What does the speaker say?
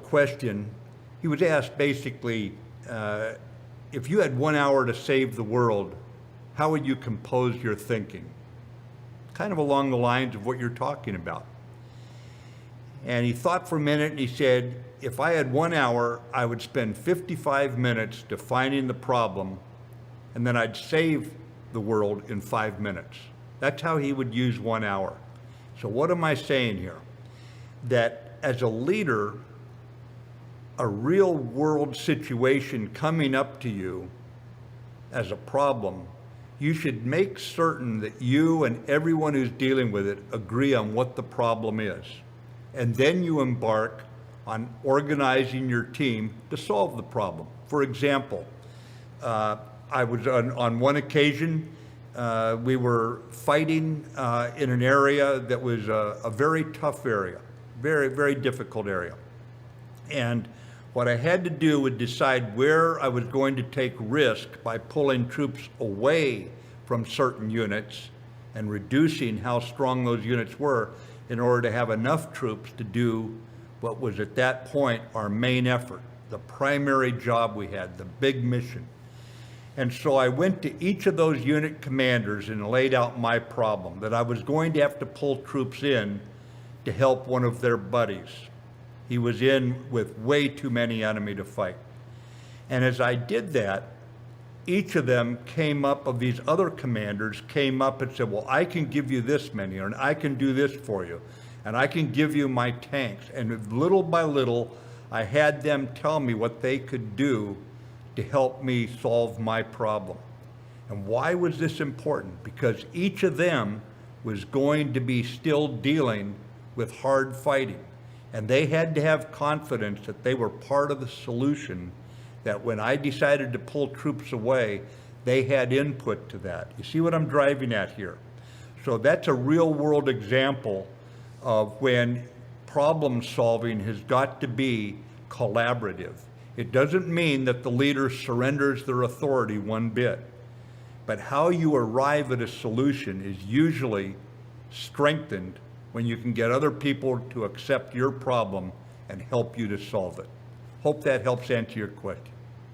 question. He was asked basically, if you had 1 hour to save the world, how would you compose your thinking? Kind of along the lines of what you're talking about. And he thought for a minute and he said, if I had 1 hour, I would spend 55 minutes defining the problem, and then I'd save the world in 5 minutes. That's how he would use 1 hour. So what am I saying here? That as a leader, a real world situation coming up to you as a problem, you should make certain that you and everyone who's dealing with it agree on what the problem is. And then you embark on organizing your team to solve the problem. For example, I was on one occasion, we were fighting in an area that was a very tough area, very, very difficult area. And what I had to do was decide where I was going to take risk by pulling troops away from certain units and reducing how strong those units were in order to have enough troops to do what was at that point our main effort, the primary job we had, the big mission. And so I went to each of those unit commanders and laid out my problem, that I was going to have to pull troops in to help one of their buddies. He was in with way too many enemy to fight. And as I did that, each of them came up, of these other commanders, came up and said, well, I can give you this many, and I can do this for you, and I can give you my tanks. And little by little, I had them tell me what they could do to help me solve my problem. And why was this important? Because each of them was going to be still dealing with hard fighting. And they had to have confidence that they were part of the solution, that when I decided to pull troops away, they had input to that. You see what I'm driving at here? So that's a real world example of when problem solving has got to be collaborative. It doesn't mean that the leader surrenders their authority one bit, but how you arrive at a solution is usually strengthened when you can get other people to accept your problem and help you to solve it. Hope that helps answer your question.